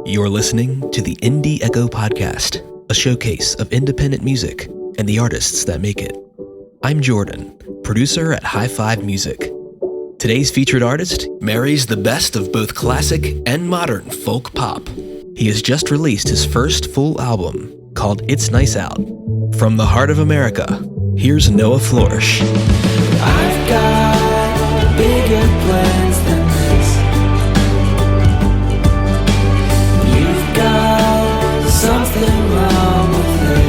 You're listening to the Indie Echo Podcast, a showcase of independent music and the artists that make it. I'm Jordan, producer at High Five Music. Today's featured artist marries the best of both classic and modern folk pop. He has just released his first full album called It's Nice Out. From the heart of America, here's Noah Floersch. I've got bigger plans than this. You've got something wrong with it,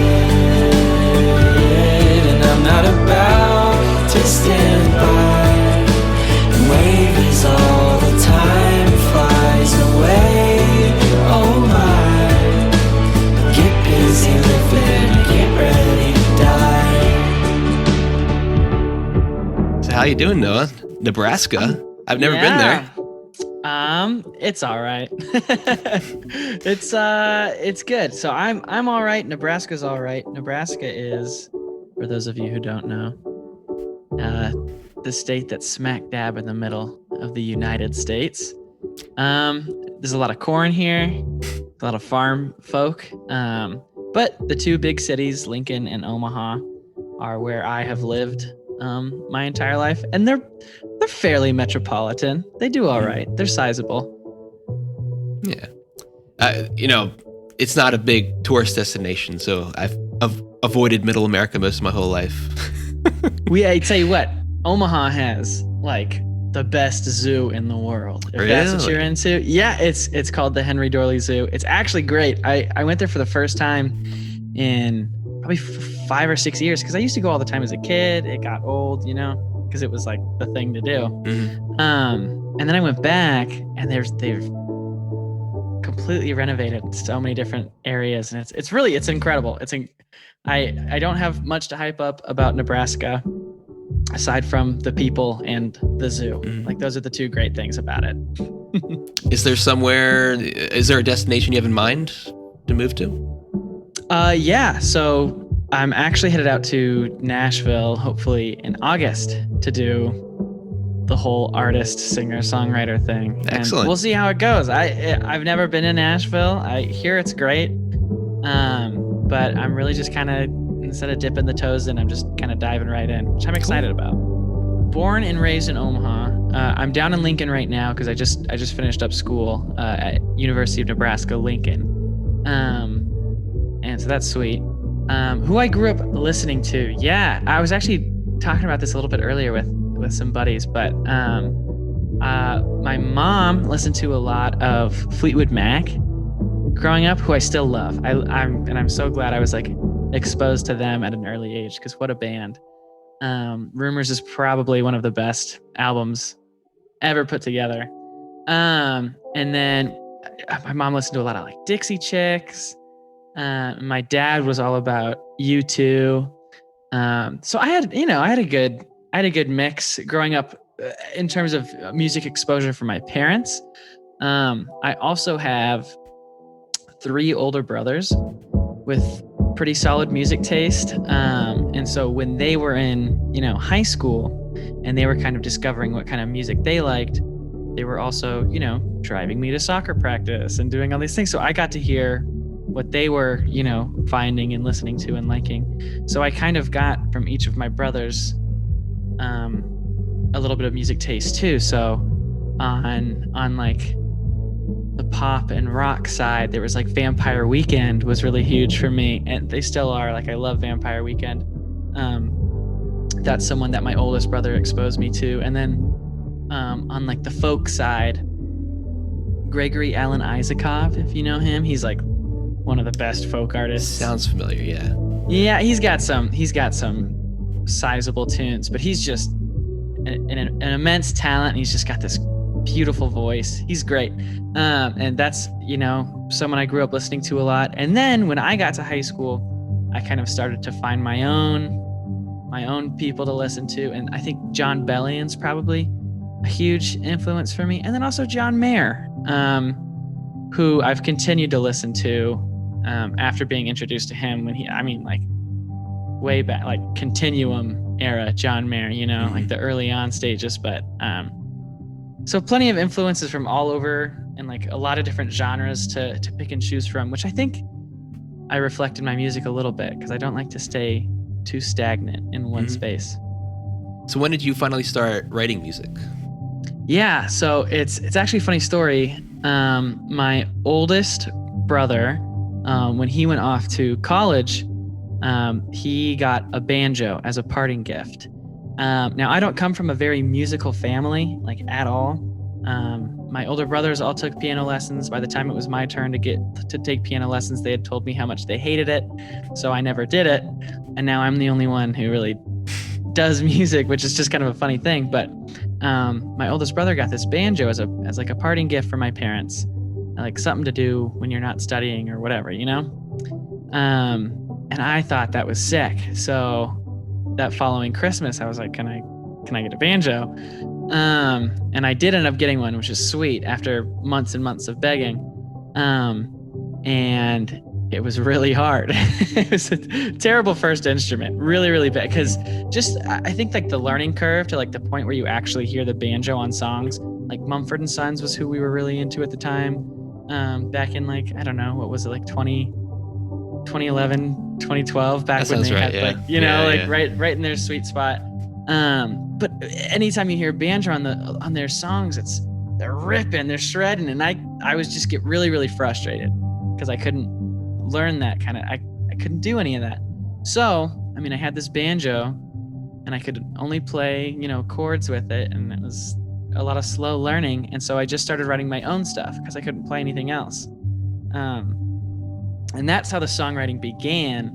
and I'm not about to stand by and wave as all the time flies away. Oh my, get busy living, get ready to die. So how you doing, Noah? Nebraska? I've never been there. It's all right. It's good. So I'm all right. Nebraska's all right. Nebraska is, for those of you who don't know, the state that's smack dab in the middle of the United States. There's a lot of corn here, a lot of farm folk. But the two big cities, Lincoln and Omaha, are where I have lived my entire life, and they're fairly metropolitan. They do all right. They're sizable. Yeah. It's not a big tourist destination, so I've avoided Middle America most of my whole life. I tell you what, Omaha has like the best zoo in the world. If that's what you're into. Yeah, it's called the Henry Dorley Zoo. It's actually great. I went there for the first time in probably 5 or 6 years, because I used to go all the time as a kid. It got old, because it was like the thing to do. Mm-hmm. And then I went back, and they've completely renovated so many different areas, and it's incredible. I don't have much to hype up about Nebraska aside from the people and the zoo. Like, those are the two great things about it. Is there a destination you have in mind to move to? Yeah. So I'm actually headed out to Nashville, hopefully in August, to do the whole artist, singer, songwriter thing. Excellent. And we'll see how it goes. I've never been in Nashville. I hear it's great. But I'm really just kind of, instead of dipping the toes in, I'm just kind of diving right in, which I'm excited about. Born and raised in Omaha. I'm down in Lincoln right now because I just finished up school at University of Nebraska, Lincoln. And so that's sweet. Who I grew up listening to. Yeah, I was actually talking about this a little bit earlier with some buddies, but my mom listened to a lot of Fleetwood Mac growing up, who I still love. I'm so glad I was like exposed to them at an early age, because what a band. Rumors is probably one of the best albums ever put together. And then my mom listened to a lot of like Dixie Chicks. My dad was all about U2. So I had a good mix growing up in terms of music exposure from my parents. I also have 3 older brothers with pretty solid music taste. And so when they were in, high school and they were kind of discovering what kind of music they liked, they were also, driving me to soccer practice and doing all these things. So I got to hear what they were, finding and listening to and liking. So I kind of got from each of my brothers a little bit of music taste too. So on like the pop and rock side, there was like Vampire Weekend was really huge for me, and they still are. Like, I love Vampire Weekend. That's someone that my oldest brother exposed me to. And then on like the folk side, Gregory Alan Isakov, if you know him, he's like one of the best folk artists. Sounds familiar, yeah. Yeah, he's got some sizable tunes, but he's just an immense talent, and he's just got this beautiful voice. He's great. And that's, someone I grew up listening to a lot. And then when I got to high school, I kind of started to find my own people to listen to. And I think John Bellion's probably a huge influence for me. And then also John Mayer, who I've continued to listen to after being introduced to him when way back, like Continuum era John Mayer, like the early on stages. But so plenty of influences from all over and like a lot of different genres to pick and choose from, which I think I reflect in my music a little bit because I don't like to stay too stagnant in one space. So when did you finally start writing music? Yeah, so it's actually a funny story. My oldest brother, when he went off to college, he got a banjo as a parting gift. Now, I don't come from a very musical family, like at all. My older brothers all took piano lessons. By the time it was my turn to take piano lessons, they had told me how much they hated it, so I never did it. And now I'm the only one who really does music, which is just kind of a funny thing. But my oldest brother got this banjo as like a parting gift from my parents, like something to do when you're not studying or whatever, you know? And I thought that was sick. So that following Christmas, I was like, can I get a banjo? And I did end up getting one, which is sweet after months and months of begging. And it was really hard. It was a terrible first instrument, really, really bad. Cause I think like the learning curve to like the point where you actually hear the banjo on songs, like Mumford & Sons was who we were really into at the time. Back in like, I don't know, what was it, like 2011, 2012, back when they had like, you know, like right in their sweet spot. But anytime you hear banjo on their songs, they're ripping, they're shredding. And I was just get really, really frustrated because I couldn't learn that kind of, I couldn't do any of that. So, I mean, I had this banjo and I could only play, you know, chords with it. And it was a lot of slow learning. And so I just started writing my own stuff because I couldn't play anything else. And that's how the songwriting began.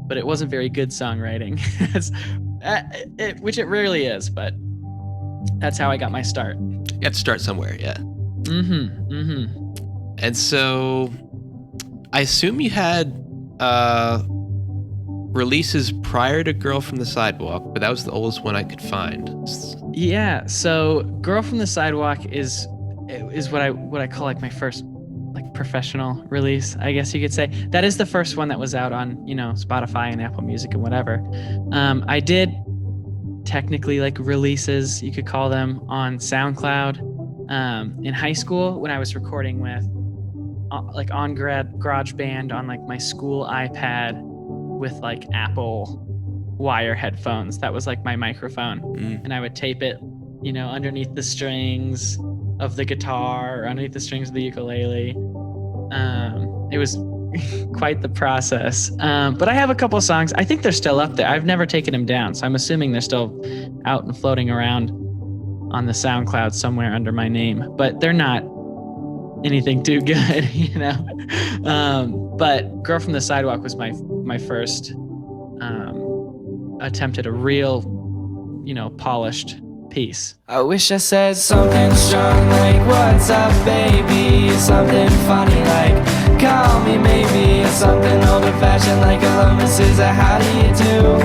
But it wasn't very good songwriting, which it rarely is, but that's how I got my start. You have to start somewhere, yeah. And so I assume you had releases prior to Girl from the Sidewalk, but that was the oldest one I could find. Yeah, so Girl from the Sidewalk is what I call like my first like professional release, I guess you could say. That is the first one that was out on, you know, Spotify and Apple Music and whatever. I did technically like releases, you could call them, on SoundCloud. In high school when I was recording with like on GarageBand on like my school iPad with like Apple wire headphones. That was like my microphone. And I would tape it, you know, underneath the strings of the guitar or underneath the strings of the ukulele. It was quite the process. But I have a couple of songs. I think they're still up there. I've never taken them down, so I'm assuming they're still out and floating around on the SoundCloud somewhere under my name. But they're not anything too good, you know. But Girl from the Sidewalk was my first attempt at a real, you know, polished piece. I wish I said something strong like what's up baby, something funny like call me maybe, or something old-fashioned like hello Mrs. How do you do,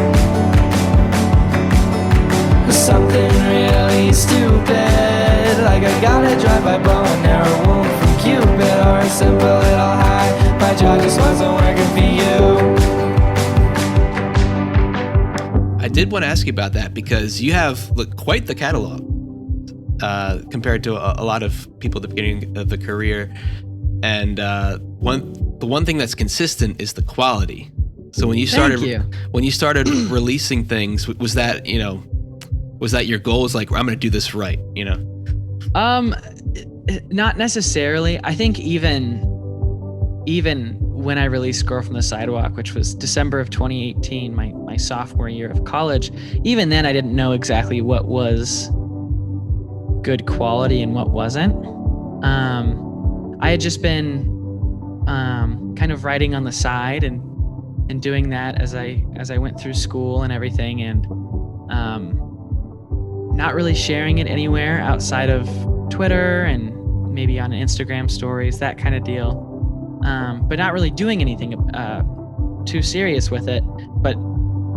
or something really stupid like I gotta drive by bow and arrow wound from Cupid, or a simple little high, my jaw just wasn't working for you. I did want to ask you about that because you have quite the catalog compared to a lot of people at the beginning of the career. And the one thing that's consistent is the quality. So when you started releasing things, was that your goal? Was like, I'm going to do this right, you know? Not necessarily. I think even when I released Girl from the Sidewalk, which was December of 2018, my sophomore year of college, even then I didn't know exactly what was good quality and what wasn't. I had just been kind of writing on the side and doing that as I went through school and everything, and not really sharing it anywhere outside of Twitter and maybe on Instagram stories, that kind of deal. But not really doing anything too serious with it. But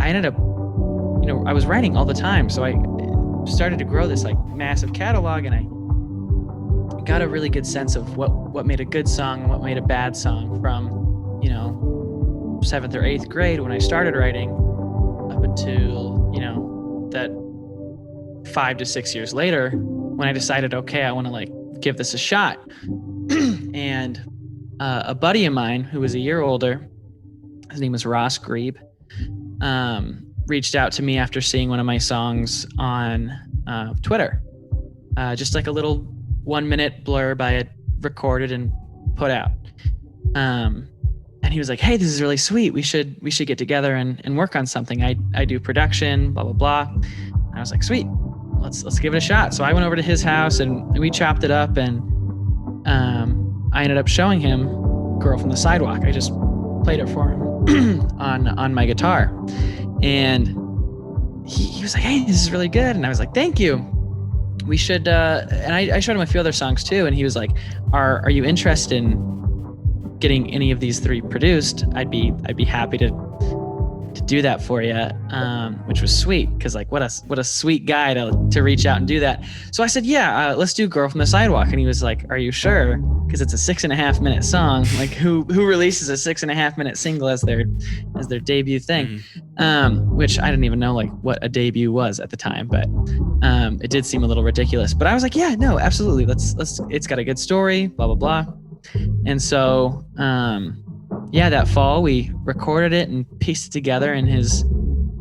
I ended up, you know, I was writing all the time, so I started to grow this like massive catalog, and I got a really good sense of what made a good song and what made a bad song from, you know, 7th or 8th grade when I started writing up until, you know, that 5 to 6 years later when I decided, okay, I want to like give this a shot. And a buddy of mine who was a year older, his name was Ross Grebe, reached out to me after seeing one of my songs on Twitter. Just like a little 1 minute blurb I had recorded and put out. And he was like, "Hey, this is really sweet. We should get together and work on something. I do production, blah, blah, blah." And I was like, "Sweet, let's give it a shot." So I went over to his house and we chopped it up, and I ended up showing him Girl from the Sidewalk. I just played it for him on my guitar. And he was like, "Hey, this is really good." And I was like, "Thank you. We should," and I showed him a few other songs too. And he was like, are you interested in getting any of these 3 produced? I'd be happy to do that for you, which was sweet, because like what a sweet guy to reach out and do that. So I said, "Yeah, let's do Girl from the Sidewalk." And he was like, "Are you sure? Because it's a 6.5 minute song. Like who releases a 6.5 minute single as their debut thing?" Which I didn't even know like what a debut was at the time, but it did seem a little ridiculous. But I was like, "Yeah, no, absolutely. Let's. It's got a good story, blah blah blah." And so, that fall we recorded it and pieced it together in his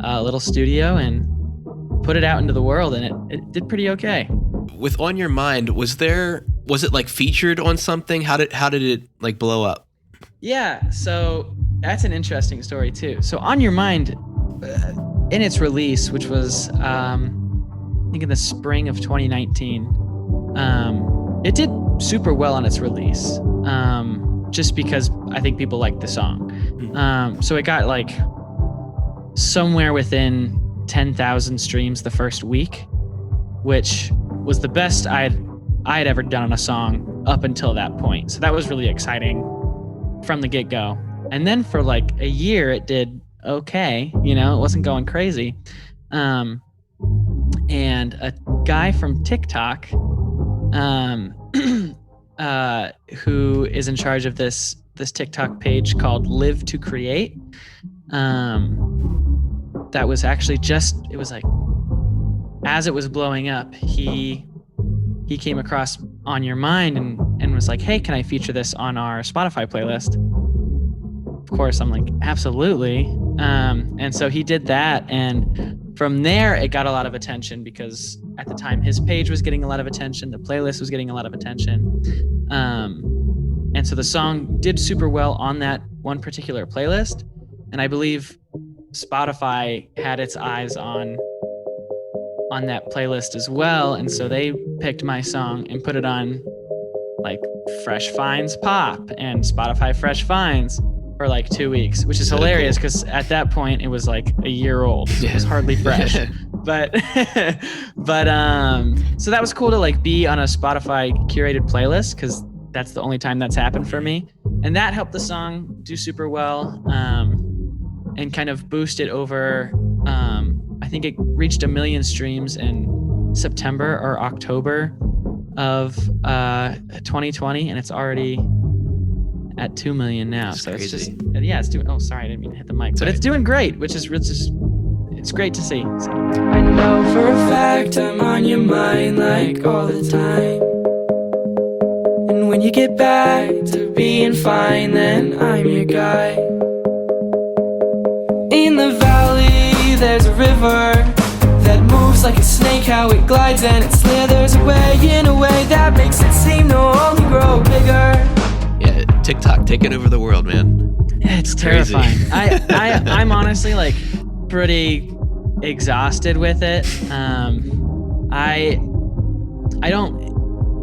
little studio and put it out into the world, and it did pretty okay. With On Your Mind, was it like featured on something? How did it like blow up? Yeah, so that's an interesting story too. So On Your Mind, in its release, which was I think in the spring of 2019, it did super well on its release, just because I think people liked the song. So it got like somewhere within 10,000 streams the first week, which was the best I'd ever done on a song up until that point. So that was really exciting from the get-go. And then for like a year, it did okay. It wasn't going crazy. And a guy from TikTok, who is in charge of this TikTok page called Live to Create. That was actually it was like, as it was blowing up, he came across On Your Mind and was like, "Hey, can I feature this on our Spotify playlist?" Of course, I'm like, "Absolutely." And so he did that. And from there, it got a lot of attention because at the time his page was getting a lot of attention. The playlist was getting a lot of attention. And so the song did super well on that one particular playlist. And I believe Spotify had its eyes on that playlist as well. And so they picked my song and put it on like Fresh Finds Pop and Spotify Fresh Finds for like 2 weeks, which is hilarious because at that point it was like a year old. So it was hardly fresh. But so that was cool to like be on a Spotify curated playlist, because that's the only time that's happened for me. And that helped the song do super well, and kind of boost it over. I think it reached 1 million streams in September or October of 2020, and it's already at 2 million now. That's so crazy. It's just, it's doing, oh, sorry, I didn't mean to hit the mic, but it's doing great, which is it's great to see. So. I know for a fact I'm on your mind like all the time. And when you get back to being fine, then I'm your guy. In the valley there's a river that moves like a snake, how it glides and it slithers away in a way that makes it seem to only grow bigger. Yeah, TikTok taking over the world, man. It's terrifying. I'm honestly like pretty exhausted with it.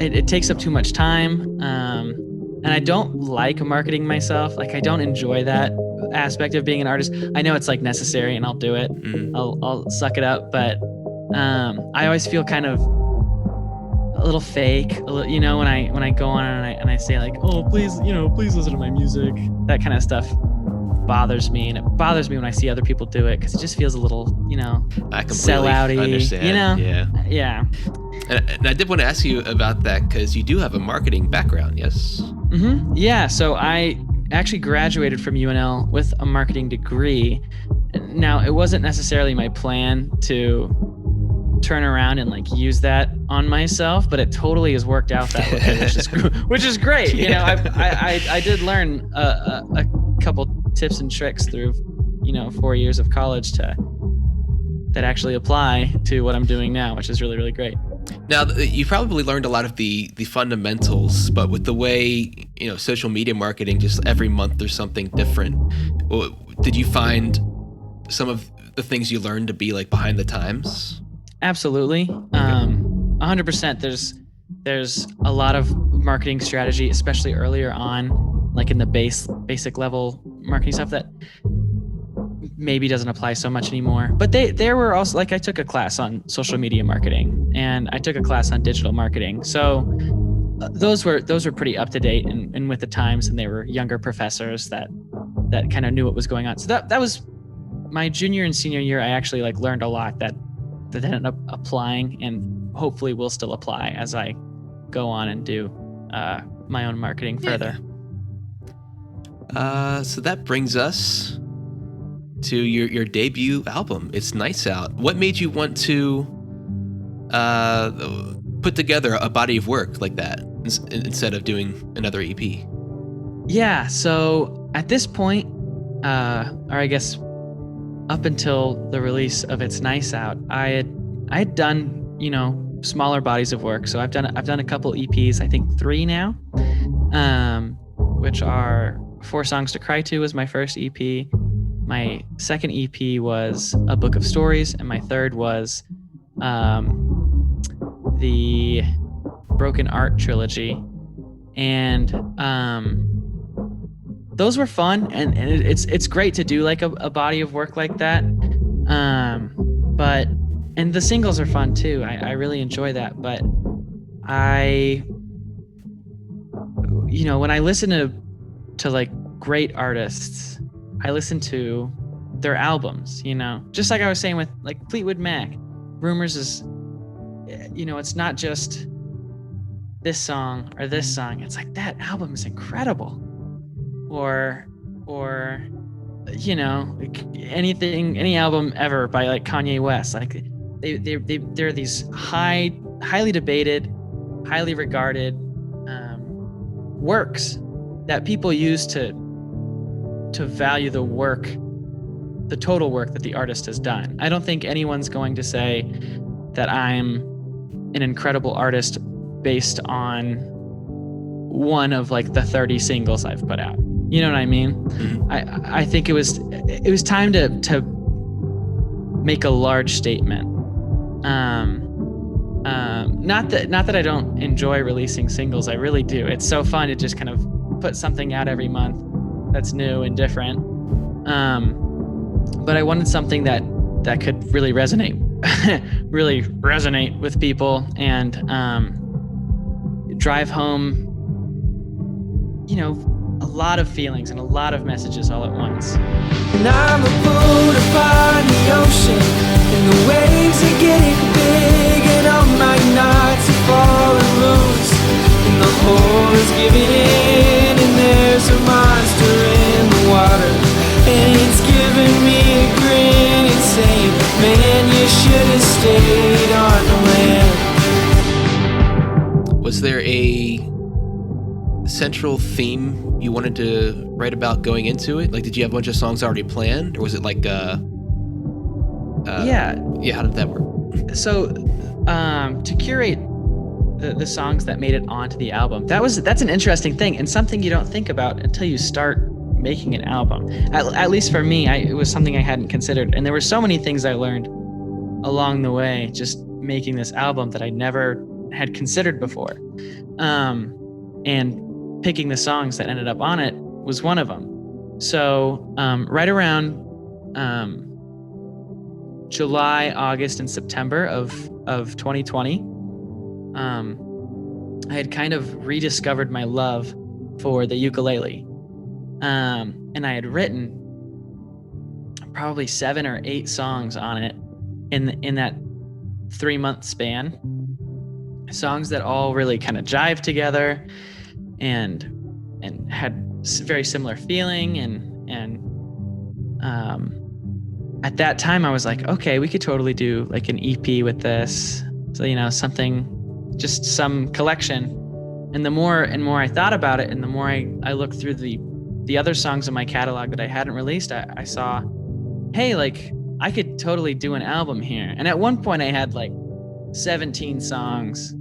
It takes up too much time, and I don't like marketing myself. Like, I don't enjoy that aspect of being an artist. I know it's like necessary, and I'll do it. I'll suck it up, but I always feel kind of a little fake, when I go on and I say like, "Oh, please listen to my music." That kind of stuff bothers me, and it bothers me when I see other people do it, because it just feels a little, I completely sell-outy, understand. Yeah. And I did want to ask you about that, because you do have a marketing background, yes? Mm-hmm. Yeah. So I actually graduated from UNL with a marketing degree. Now, it wasn't necessarily my plan to turn around and like use that on myself, but it totally has worked out that way, which is great. You know, I did learn a couple tips and tricks through, 4 years of college that actually apply to what I'm doing now, which is really, really great. Now, you probably learned a lot of the fundamentals, but with the way, social media marketing, just every month there's something different. Did you find some of the things you learned to be like behind the times? Absolutely. 100%. There's a lot of marketing strategy, especially earlier on, like in the basic level marketing stuff that maybe doesn't apply so much anymore. But there were also, like, I took a class on social media marketing and I took a class on digital marketing. So those were pretty up to date and with the times, and they were younger professors that kind of knew what was going on. So that was my junior and senior year. I actually like learned a lot that ended up applying and hopefully will still apply as I go on and do my own marketing further. So that brings us to your debut album. It's Nights Out. What made you want to put together a body of work like that instead of doing another EP? Yeah, so at this point, or I guess up until the release of It's Nice Out, I had done, smaller bodies of work. So I've done a couple EPs, I think 3 now, which are 4 Songs to Cry To was my first EP. My second EP was A Book of Stories, and my third was the Broken Art trilogy. And those were fun, and it's great to do like a body of work like that. But the singles are fun too. I really enjoy that. But when I listen to like great artists, I listen to their albums, just like I was saying with like Fleetwood Mac. Rumors is, it's not just this song or this song. It's like, that album is incredible. Or any album ever by like Kanye West. Like they're these highly debated, highly regarded works that people use to value the work, the total work that the artist has done. I don't think anyone's going to say that I'm an incredible artist based on one of like the 30 singles I've put out. You know what I mean? Mm-hmm. I think it was time to make a large statement. Not that I don't enjoy releasing singles. I really do. It's so fun to just kind of put something out every month that's new and different. But I wanted something that could really resonate with people and drive home, a lot of feelings and a lot of messages all at once. And I'm a boat upon the ocean, and the waves are getting big, and all my knots are falling loose, and the whole is giving in, and there's a monster in the water, and it's giving me a grin, it's saying, man, you should have stayed on the land. Was there a central theme you wanted to write about going into it? Like, did you have a bunch of songs already planned, or was it like yeah, how did that work? So to curate the songs that made it onto the album, that's an interesting thing and something you don't think about until you start making an album. At least for me, it was something I hadn't considered, and there were so many things I learned along the way just making this album that I never had considered before. And picking the songs that ended up on it was one of them. So right around July, August, and September of 2020, I had kind of rediscovered my love for the ukulele. And I had written probably 7 or 8 songs on it in that 3-month span. Songs that all really kind of jived together and had very similar feeling and at that time I was like, okay, we could totally do like an EP with this. So, you know, something, just some collection. And the more and more I thought about it, and the more I looked through the other songs in my catalog that I hadn't released, I saw, hey, like I could totally do an album here. And at one point I had like 17 songs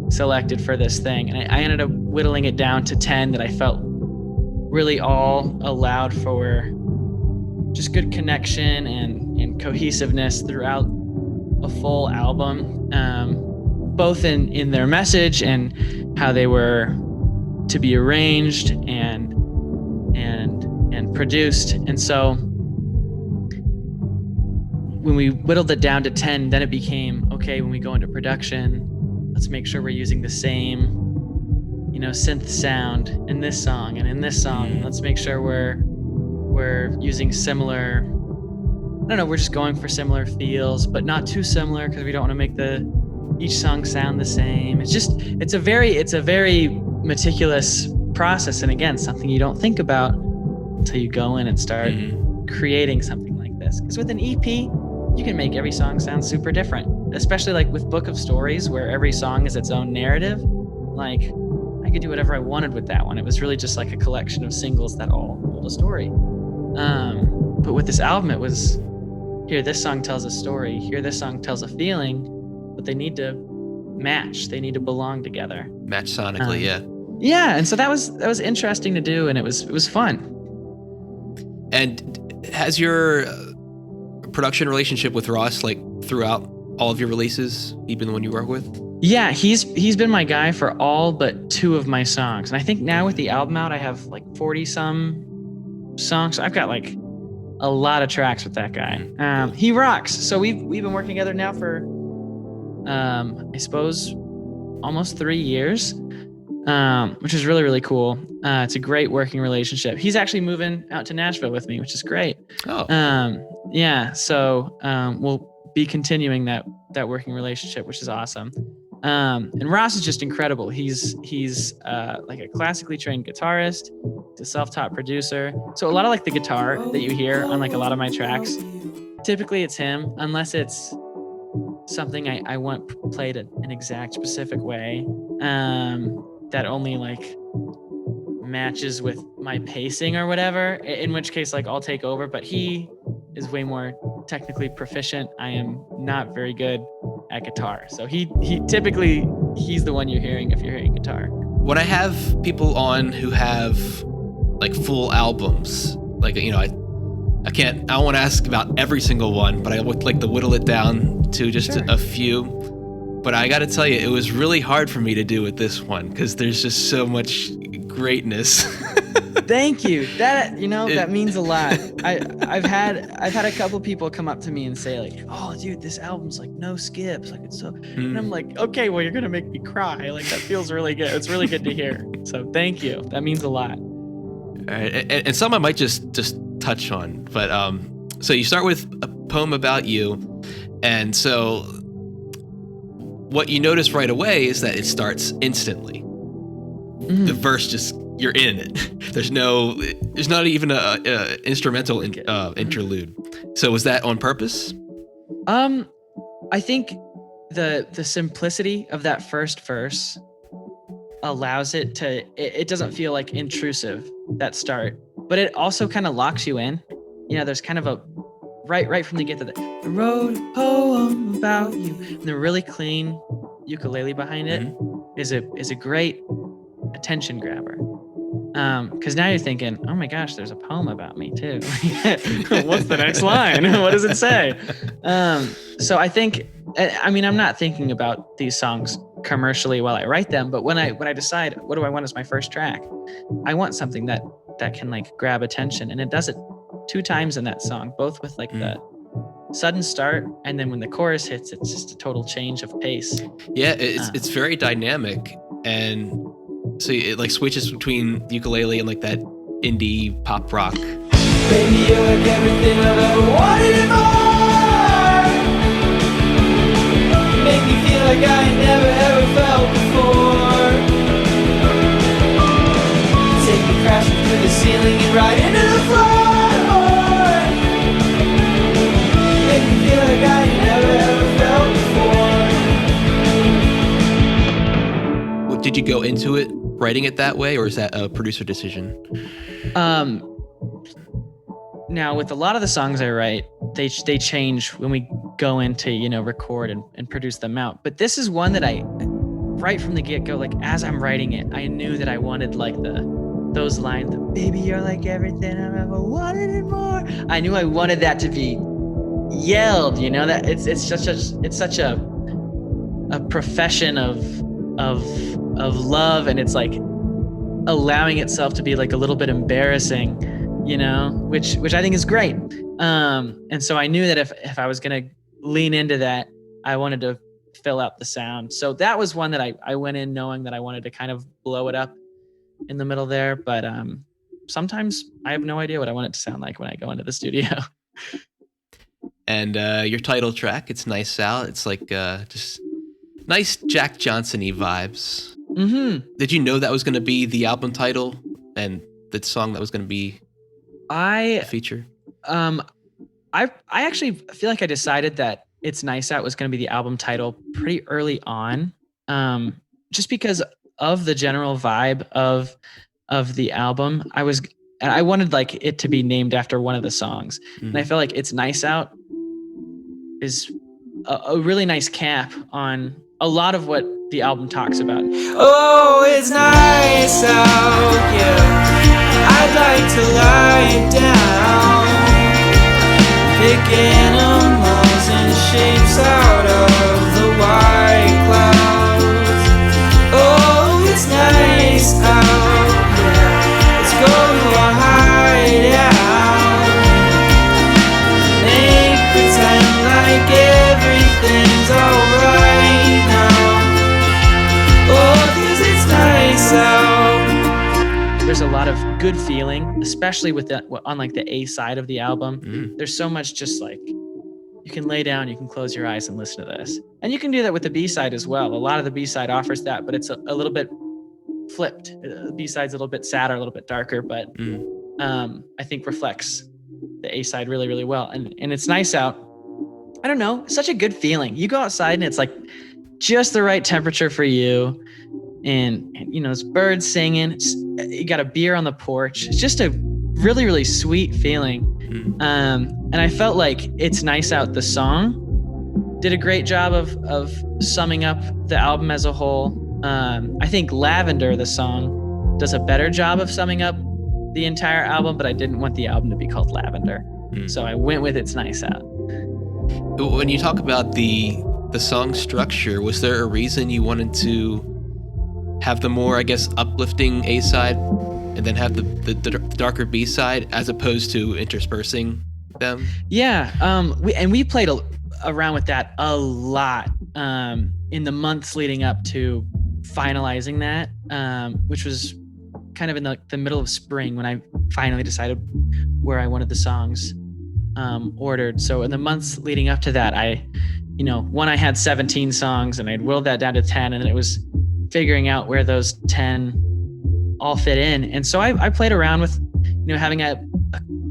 selected for this thing. And I ended up whittling it down to 10 that I felt really all allowed for just good connection and cohesiveness throughout a full album, both in their message and how they were to be arranged and produced. And so when we whittled it down to 10, then it became, okay, when we go into production, let's make sure we're using the same, you know, synth sound in this song and in this song. Let's make sure we're using similar, I don't know, we're just going for similar feels, but not too similar because we don't want to make each song sound the same. It's a very meticulous process. And again, something you don't think about until you go in and start creating something like this. Because with an EP, you can make every song sound super different, especially like with Book of Stories, where every song is its own narrative. Like I could do whatever I wanted with that one. It was really just like a collection of singles that all told a story. But with this album, it was, here, this song tells a story. Here, this song tells a feeling, but they need to match. They need to belong together. Match sonically, yeah. Yeah, and so that was interesting to do, and it was fun. And has your production relationship with Ross, like throughout all of your releases, even the one you work with? Yeah, he's been my guy for all but 2 of my songs. And I think now with the album out, I have like 40 some songs. I've got like a lot of tracks with that guy. He rocks. So we've been working together now for I suppose almost 3 years, which is really, really cool. It's a great working relationship. He's actually moving out to Nashville with me, which is great. Oh. Yeah. So we'll be continuing that working relationship, which is awesome. And Ross is just incredible. He's like a classically trained guitarist, he's a self-taught producer. So a lot of like the guitar that you hear on like a lot of my tracks, typically it's him, unless it's something I want played an exact specific way that only like matches with my pacing or whatever, in which case like I'll take over. But he is way more technically proficient. I am not very good at guitar, so he typically he's the one you're hearing if you're hearing guitar. When I have people on who have like full albums, like, you know, I don't want to ask about every single one, but I would like to whittle it down to just a few. But I got to tell you, it was really hard for me to do with this one because there's just so much greatness. Thank you. That means a lot. I've had a couple people come up to me and say like, "Oh, dude, this album's like no skips, like it's so." And I'm like, "Okay, well, you're gonna make me cry. Like that feels really good. It's really good to hear. So thank you. That means a lot." All right, and some I might just touch on, but so you start with a poem about you, and so what you notice right away is that it starts instantly. The verse just, you're in it. There's not even a instrumental interlude. So was that on purpose? I think the simplicity of that first verse allows it to, it doesn't feel like intrusive, that start, but it also kind of locks you in. You know, there's kind of a right from the get to the, I wrote a poem about you, and the really clean ukulele behind it is a great attention grabber. Because now you're thinking, oh my gosh, there's a poem about me too. What's the next line? What does it say? So I think, I mean, I'm not thinking about these songs commercially while I write them, but when I decide what do I want as my first track, I want something that can like grab attention, and it does it 2 times in that song, both with like the sudden start, and then when the chorus hits, it's just a total change of pace. Yeah, it's very dynamic, and so it like switches between the ukulele and like that indie pop rock. Baby, you're like everything I've ever wanted and more. You make me feel like I ain't never ever felt before. You take me crashing through the ceiling and right into the floor. did you go into it writing it that way, or is that a producer decision? Now, with a lot of the songs I write, they change when we go into, record and produce them out. But this is one that I, right from the get-go, like as I'm writing it, I knew that I wanted like those lines, baby, you're like everything I've ever wanted and more. I knew I wanted that to be yelled, that it's such a profession of love, and it's like allowing itself to be like a little bit embarrassing, which I think is great. And so I knew that if I was going to lean into that, I wanted to fill out the sound. So that was one that I went in knowing that I wanted to kind of blow it up in the middle there. But sometimes I have no idea what I want it to sound like when I go into the studio. And your title track, it's Nice Out. It's like just nice Jack Johnson-y vibes. Mm-hmm. Did you know that was going to be the album title and the song that was going to be a feature? I actually feel like I decided that It's Nice Out was going to be the album title pretty early on, just because of the general vibe of the album. I wanted like it to be named after one of the songs, and I felt like It's Nice Out is a really nice cap on a lot of what the album talks about. Oh, it's nice out, yeah. I'd like to lie down, pick animals and shapes out of the white clouds. Oh, it's nice out, yeah. Let's go to a hideout, make pretend like everything's alright now. Oh, 'cause it's nice out. There's a lot of good feeling, especially with on like the A side of the album. There's so much just like you can lay down, you can close your eyes and listen to this. And you can do that with the B side as well. A lot of the B side offers that, but it's a little bit flipped. The B side's a little bit sadder, a little bit darker, but I think reflects the A side really, really well. And It's Nice Out. I don't know, such a good feeling. You go outside and it's like just the right temperature for you. And it's birds singing. You got a beer on the porch. It's just a really, really sweet feeling. And I felt like It's Nice Out, the song, did a great job of summing up the album as a whole. I think Lavender, the song, does a better job of summing up the entire album, but I didn't want the album to be called Lavender. So I went with It's Nice Out. When you talk about the song structure, was there a reason you wanted to have the more, I guess, uplifting A side and then have the darker B side as opposed to interspersing them? Yeah, we played around with that a lot in the months leading up to finalizing that, which was kind of in the middle of spring when I finally decided where I wanted the songs ordered. So in the months leading up to that, I had 17 songs and I'd whittled that down to 10, and then it was figuring out where those 10 all fit in. And so I played around with, having a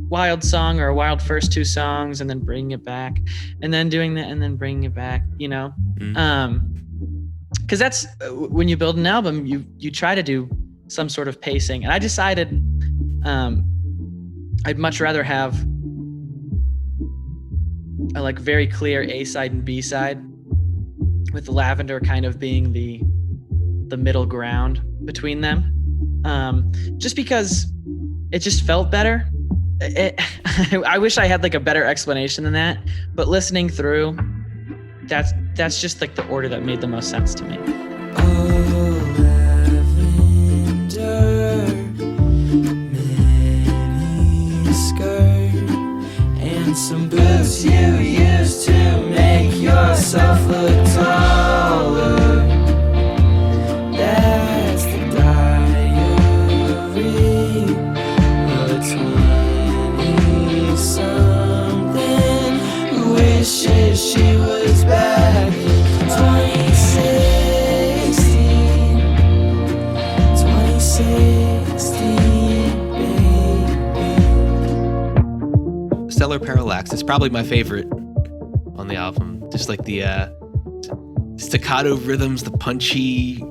wild song or a wild first two songs and then bringing it back and then doing that and then bringing it back, because that's when you build an album, you try to do some sort of pacing. And I decided I'd much rather have a like very clear A side and B side, with Lavender kind of being the middle ground between them, just because it just felt better. I wish I had like a better explanation than that, but listening through, that's just like the order that made the most sense to me. Oh, lavender, mini skirt, and some boots you used to make yourself look taller. That's the diary, the 20-something who wishes she was back in 2016, 2016, baby. Stellar Parallax is probably my favorite on the album. Just like the staccato rhythms, the punchy,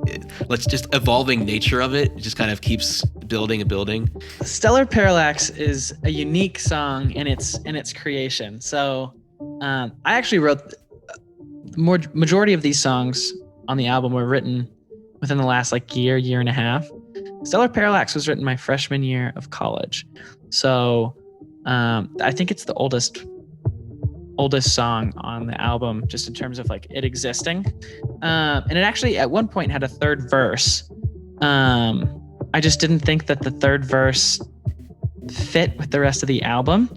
let's just evolving nature of it. It just kind of keeps building and building. Stellar Parallax is a unique song in its creation. So I actually wrote majority of these songs on the album were written within the last like year and a half. Stellar Parallax was written my freshman year of college. So I think it's the oldest song on the album, just in terms of like it existing. And it actually at one point had a third verse. I just didn't think that the third verse fit with the rest of the album.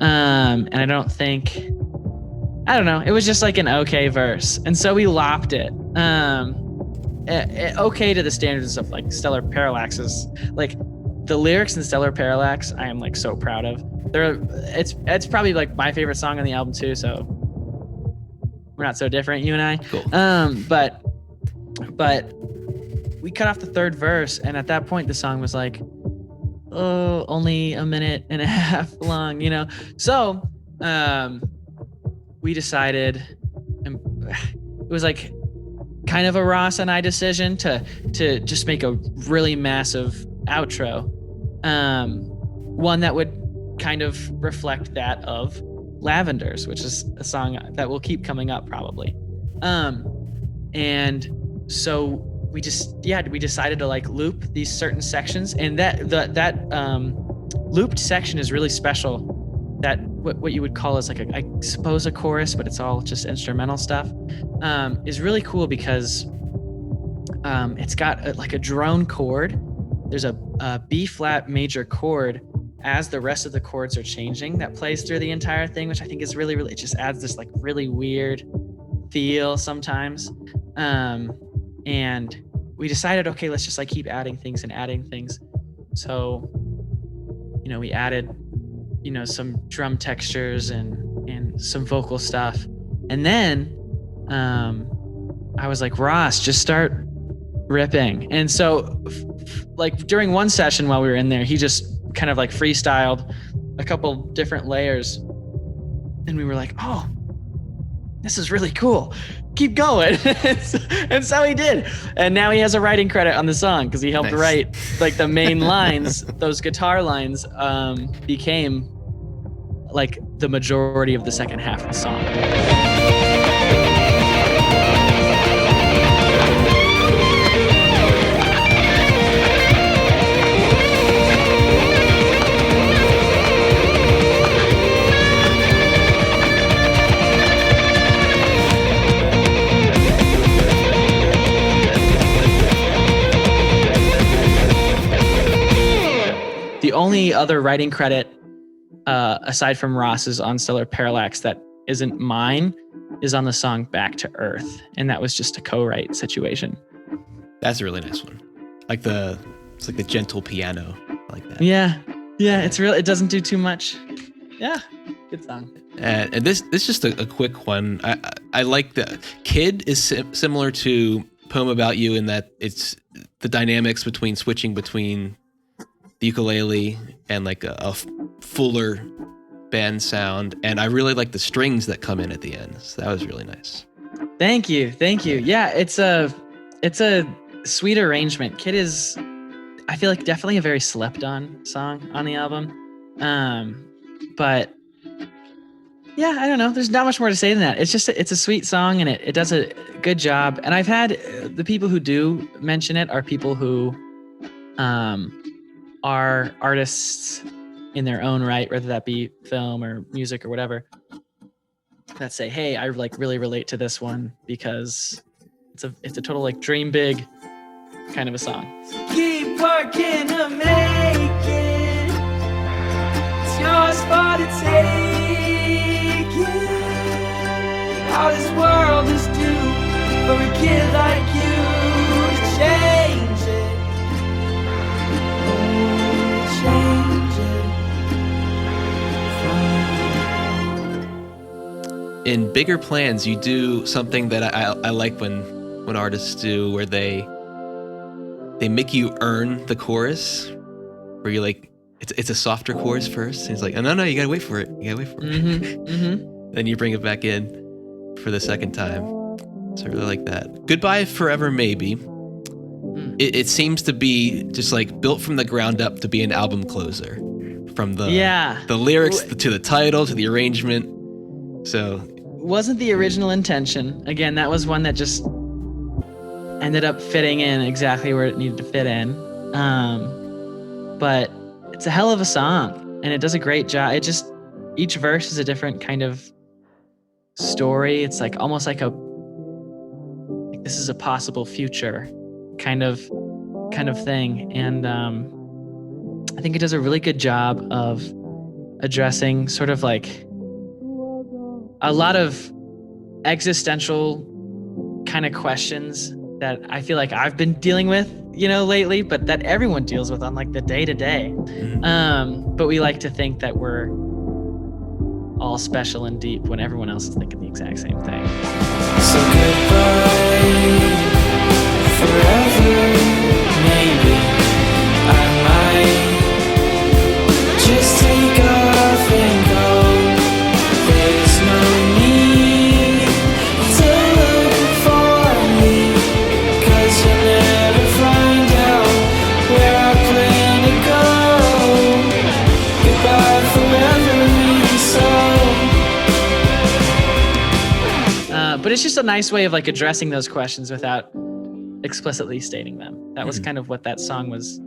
And I don't know. It was just like an okay verse. And so we lopped it. Okay to the standards of like Stellar Parallax's, like the lyrics in Stellar Parallax, I am like so proud of. It's probably like my favorite song on the album too. So we're not so different, you and I. Cool. But we cut off the third verse, and at that point the song was like, oh, only a minute and a half long, you know? So we decided, and it was like kind of a Ross and I decision to just make a really massive outro. One that would kind of reflect that of Lavenders, which is a song that will keep coming up probably. And so we decided to like loop these certain sections, and that looped section is really special. That what you would call is like I suppose a chorus, but it's all just instrumental stuff, is really cool because it's got like a drone chord. There's a B flat major chord as the rest of the chords are changing that plays through the entire thing, which I think is really, it just adds this like really weird feel sometimes. And we decided, okay, let's just like keep adding things. So, we added, some drum textures and some vocal stuff. And then I was like, Ross, just start ripping. And so like during one session while we were in there, he just kind of like freestyled a couple different layers. And we were like, oh, this is really cool. Keep going. And so he did. And now he has a writing credit on the song because he helped write like the main lines. Those guitar lines became like the majority of the second half of the song. The only other writing credit, aside from Ross's on Stellar Parallax that isn't mine, is on the song Back to Earth. And that was just a co-write situation. That's a really nice one. It's like the gentle piano. I like that. Yeah. It doesn't do too much. Yeah. Good song. And this is just a quick one. I like the Kid is similar to Poem About You in that it's the dynamics between switching between the ukulele and like a fuller band sound. And I really like the strings that come in at the end. So that was really nice. Thank you. Yeah, it's a sweet arrangement. Kid is, I feel like, definitely a very slept on song on the album. But yeah, I don't know. There's not much more to say than that. It's a sweet song, and it does a good job. And I've had the people who do mention it are people who are artists in their own right, whether that be film or music or whatever, that say, hey, I like really relate to this one because it's a total like dream big kind of a song. Keep working to make it. It's your spot to take it. All this world is due for a kid like you to change it. In Bigger Plans, you do something that I like when artists do, where they make you earn the chorus, where you're like, it's a softer chorus first, and it's like, oh, no, you gotta wait for it. Mm-hmm. Then you bring it back in for the second time. So I really like that. Goodbye Forever Maybe. It seems to be just like built from the ground up to be an album closer. From the lyrics to the title to the arrangement. So wasn't the original intention. Again, that was one that just ended up fitting in exactly where it needed to fit in. But it's a hell of a song, and it does a great job. Each verse is a different kind of story. It's like almost like this is a possible future kind of thing. And I think it does a really good job of addressing sort of like a lot of existential kind of questions that I feel like I've been dealing with, lately, but that everyone deals with on like the day to day. But we like to think that we're all special and deep when everyone else is thinking the exact same thing. So goodbye forever, maybe I might just take off and go. There's no need to look for me, 'cause you'll never find out where I plan to go. Goodbye forever, maybe so. But it's just a nice way of like addressing those questions without explicitly stating them. That was kind of what that song was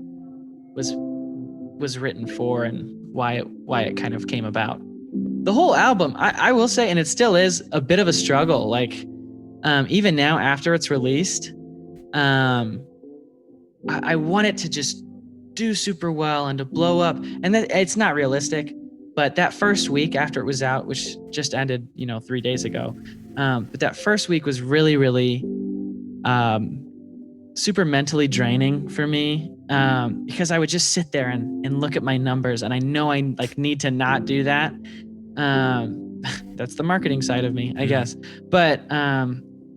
written for, and why it kind of came about. The whole album, I will say, and it still is a bit of a struggle. Like, even now after it's released, I want it to just do super well and to blow up. And that it's not realistic, but that first week after it was out, which just ended, 3 days ago, but that first week was really, really super mentally draining for me, because I would just sit there and look at my numbers, and I know I like need to not do that. That's the marketing side of me, I guess. But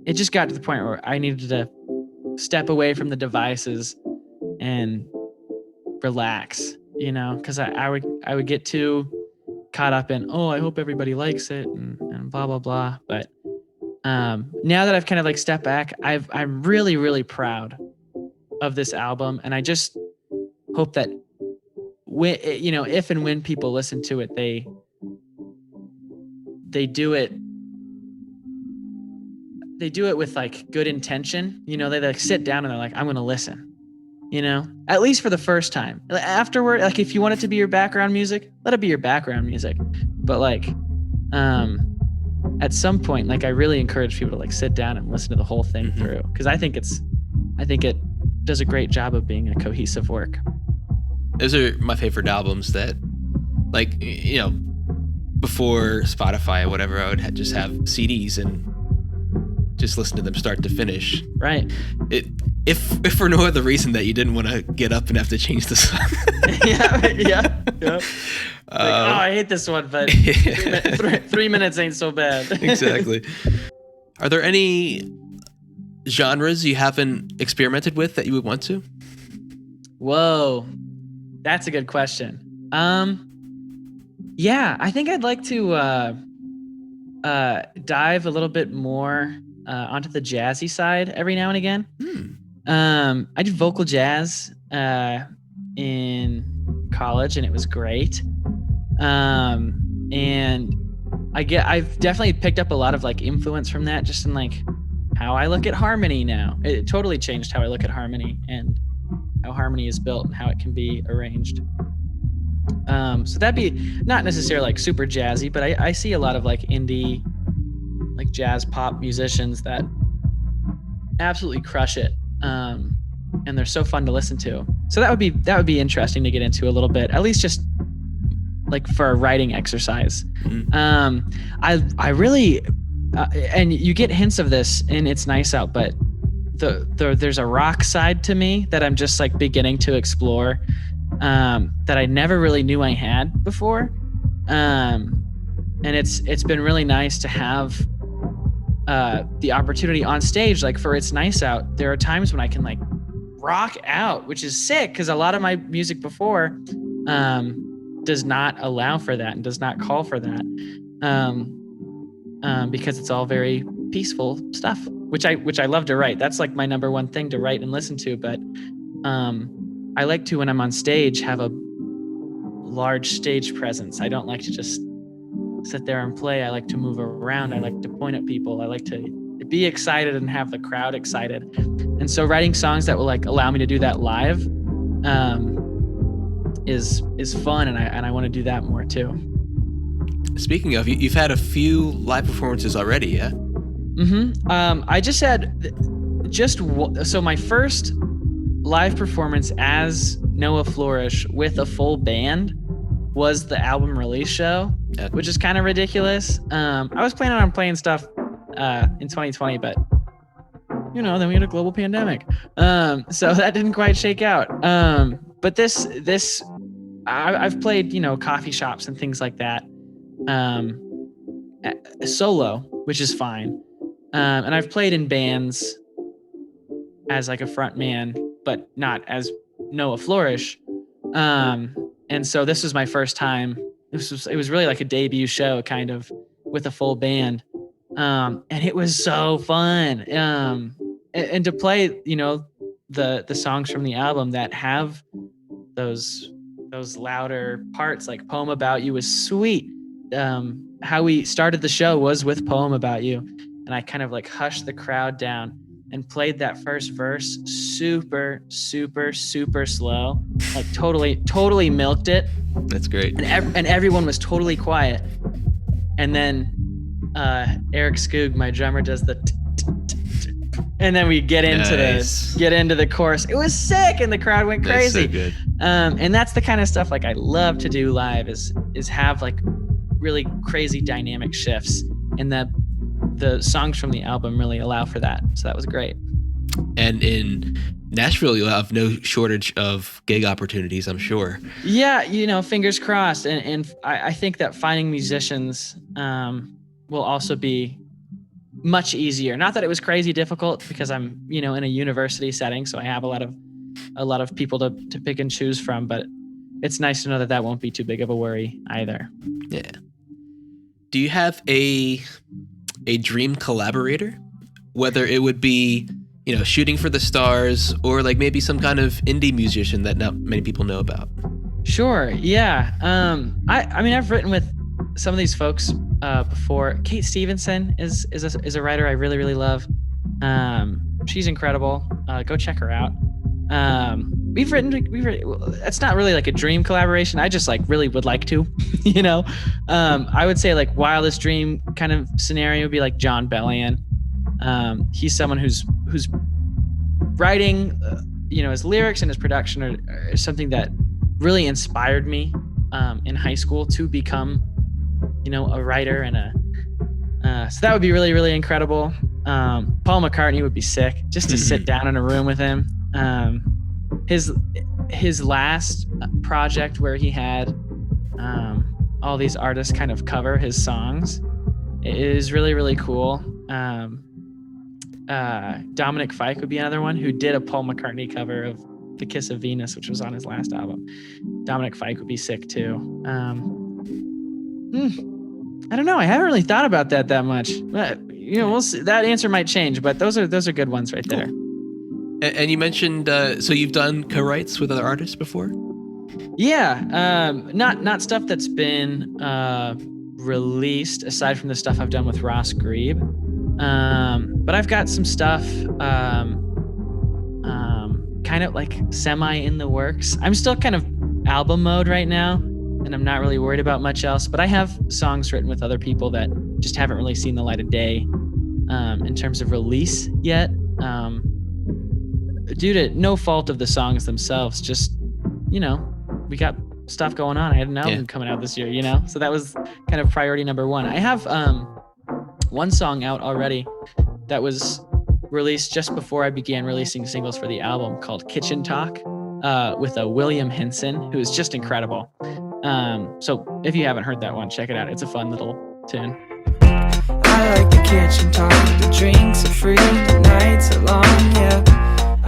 it just got to the point where I needed to step away from the devices and relax, because I would get too caught up in, I hope everybody likes it and blah, blah, blah. But now that I've kind of like stepped back, I'm really, really proud of this album. And I just hope that if and when people listen to it, they do it with like good intention. They like sit down and they're like, I'm going to listen, at least for the first time. Afterward, like if you want it to be your background music, let it be your background music. But like, at some point, like I really encourage people to like sit down and listen to the whole thing through, because I think it does a great job of being a cohesive work. Those are my favorite albums that, like, before Spotify or whatever, I would just have CDs and just listen to them start to finish. Right. If for no other reason that you didn't want to get up and have to change the song. yeah. Like, I hate this one, but 3 minutes ain't so bad. Exactly. Are there any genres you haven't experimented with that you would want to? Whoa, that's a good question. Yeah, I think I'd like to dive a little bit more onto the jazzy side every now and again. I did vocal jazz in college, and it was great. And I've definitely picked up a lot of like influence from that, just in like how I look at harmony now. It totally changed how I look at harmony and how harmony is built and how it can be arranged. So that'd be not necessarily like super jazzy, but I see a lot of like indie, like jazz pop musicians that absolutely crush it. And they're so fun to listen to. So that would be interesting to get into a little bit, at least just like for a writing exercise. I really, and you get hints of this in It's Nice Out, but there's a rock side to me that I'm just like beginning to explore, that I never really knew I had before. And it's been really nice to have the opportunity on stage. Like for It's Nice Out, there are times when I can like rock out, which is sick, because a lot of my music before does not allow for that and does not call for that, because it's all very peaceful stuff. which I love to write. That's like my number one thing to write and listen to. But I like to, when I'm on stage, have a large stage presence. I don't like to just sit there and play. I like to move around. I like to point at people. I like to be excited and have the crowd excited. And so writing songs that will like allow me to do that live is fun, and I want to do that more too. Speaking of, you've had a few live performances already, yeah? I just had so my first live performance as Noah Floersch with a full band was the album release show, which is kind of ridiculous. I was planning on playing stuff in 2020, but then we had a global pandemic, so that didn't quite shake out. But this I've played coffee shops and things like that solo, which is fine. And I've played in bands as like a front man, but not as Noah Floersch. And so this was my first time. It was really like a debut show, kind of, with a full band. And it was so fun. And to play, the songs from the album that have those louder parts, like Poem About You, was sweet. How we started the show was with Poem About You, and I kind of like hushed the crowd down and played that first verse super, super, super slow, like totally milked it. That's great. And everyone was totally quiet. And then Eric Skoog, my drummer, does the and then we get into the chorus. It was sick, and the crowd went crazy. That's so good. And that's the kind of stuff like I love to do live is have like really crazy dynamic shifts, and the songs from the album really allow for that. So that was great. And in Nashville, you'll have no shortage of gig opportunities, I'm sure. Yeah, fingers crossed. And I think that finding musicians will also be much easier. Not that it was crazy difficult, because I'm, in a university setting, so I have a lot of people to pick and choose from, but it's nice to know that won't be too big of a worry either. Yeah. Do you have a dream collaborator? Whether it would be, shooting for the stars, or like maybe some kind of indie musician that not many people know about. Sure. Yeah. I mean, I've written with some of these folks before. Kate Stevenson is a writer I really, really love. She's incredible. Go check her out. We've written, it's not really like a dream collaboration. I just like really would like to, I would say like wildest dream kind of scenario would be like John Bellion. He's someone who's writing, his lyrics and his production are something that really inspired me in high school to become, a writer and so that would be really, really incredible. Paul McCartney would be sick just to sit down in a room with him. His last project where he had all these artists kind of cover his songs is really, really cool. Dominic Fike would be another one who did a Paul McCartney cover of The Kiss of Venus, which was on his last album. Dominic Fike would be sick too. I don't know. I haven't really thought about that much. But, we'll see. That answer might change, but those are good ones right there. And you mentioned, so you've done co-writes with other artists before? Yeah, not stuff that's been released aside from the stuff I've done with Ross Grebe. But I've got some stuff kind of like semi in the works. I'm still kind of album mode right now, and I'm not really worried about much else. But I have songs written with other people that just haven't really seen the light of day in terms of release yet. Due to no fault of the songs themselves, just, we got stuff going on. I had an album coming out this year, so that was kind of priority number one. I have one song out already that was released just before I began releasing singles for the album, called Kitchen Talk with a William Henson, who is just incredible. So if you haven't heard that one, check it out. It's a fun little tune. I like the kitchen talk, the drinks are free, the nights are long, yeah.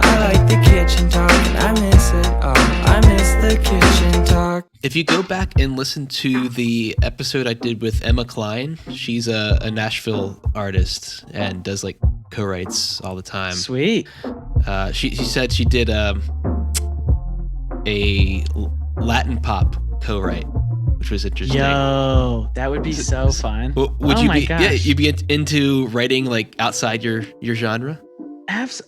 I like the kitchen talk, and I miss it all. I miss the kitchen talk. If you go back and listen to the episode I did with Emma Klein, she's a Nashville artist and does like co-writes all the time. Sweet. She said she did a Latin pop co-write, which was interesting. Yo, that would be so fun. Would you be? Yeah, you'd be into writing like outside your genre.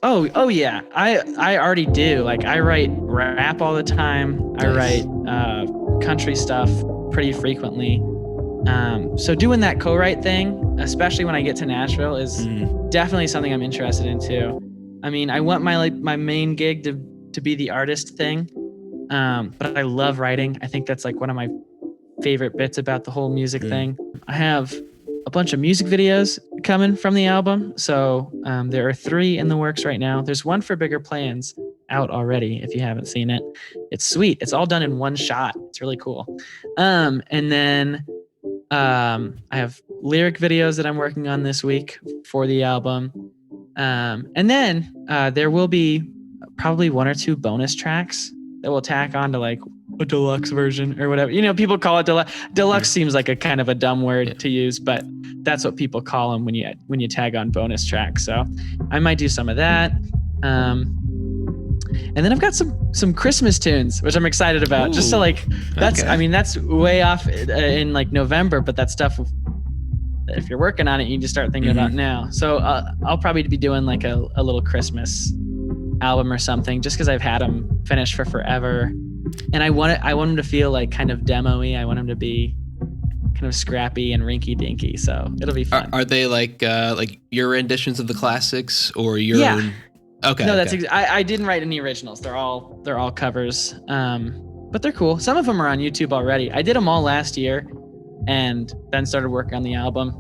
Oh yeah. I already do. Like I write rap all the time. Nice. I write country stuff pretty frequently. So doing that co-write thing, especially when I get to Nashville, is definitely something I'm interested in too. I mean, I want my main gig to be the artist thing, but I love writing. I think that's like one of my favorite bits about the whole music thing. I have a bunch of music videos coming from the album. So there are 3 in the works right now. There's one for Bigger Plans out already, if you haven't seen it. It's sweet. It's all done in one shot. It's really cool. And then I have lyric videos that I'm working on this week for the album. And then there will be probably 1 or 2 bonus tracks that we'll tack on to like a deluxe version or whatever. You know, people call it deluxe. Deluxe seems like a kind of a dumb word to use, but that's what people call them when you tag on bonus tracks. So I might do some of that. And then I've got some Christmas tunes, which I'm excited about. Ooh, just so like that's okay. I mean that's way off in like November, but that stuff, if you're working on it, you just start thinking about now. So I'll probably be doing like a little Christmas album or something, just because I've had them finished for forever, and I want them to feel like kind of demo-y. I want them to be kind of scrappy and rinky-dinky. So it'll be fun. Are they like your renditions of the classics or your own? Okay. No, that's I didn't write any originals. They're all covers. But they're cool. Some of them are on YouTube already. I did them all last year, and then started working on the album.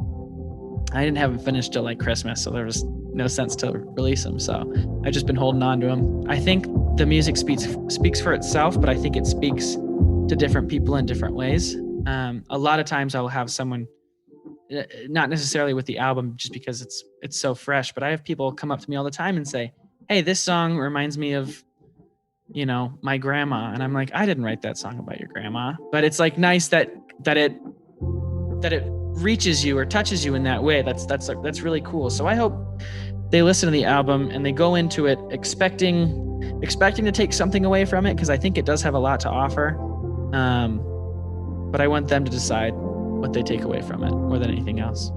I didn't have them finished till like Christmas, so there was no sense to release them. So I've just been holding on to them. I think the music speaks for itself, but I think it speaks to different people in different ways. A lot of times I'll have someone, not necessarily with the album, just because it's so fresh, but I have people come up to me all the time and say, "Hey, this song reminds me of, you know, my grandma." And I'm like, I didn't write that song about your grandma, but it's like nice that it reaches you or touches you in that way. That's really cool. So I hope they listen to the album and they go into it expecting to take something away from it, because I think it does have a lot to offer. But I want them to decide what they take away from it more than anything else.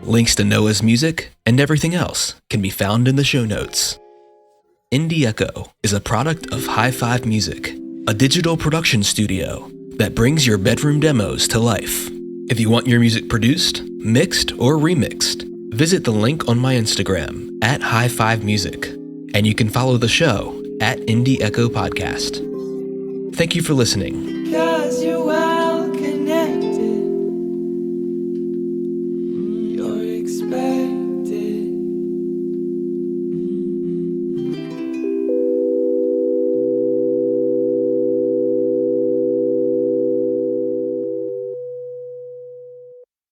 Links to Noah's music and everything else can be found in the show notes. Indie Echo is a product of High Five Music, a digital production studio that brings your bedroom demos to life. If you want your music produced, mixed, or remixed, visit the link on my Instagram at High Five Music, and you can follow the show at Indie Echo Podcast. Thank you for listening.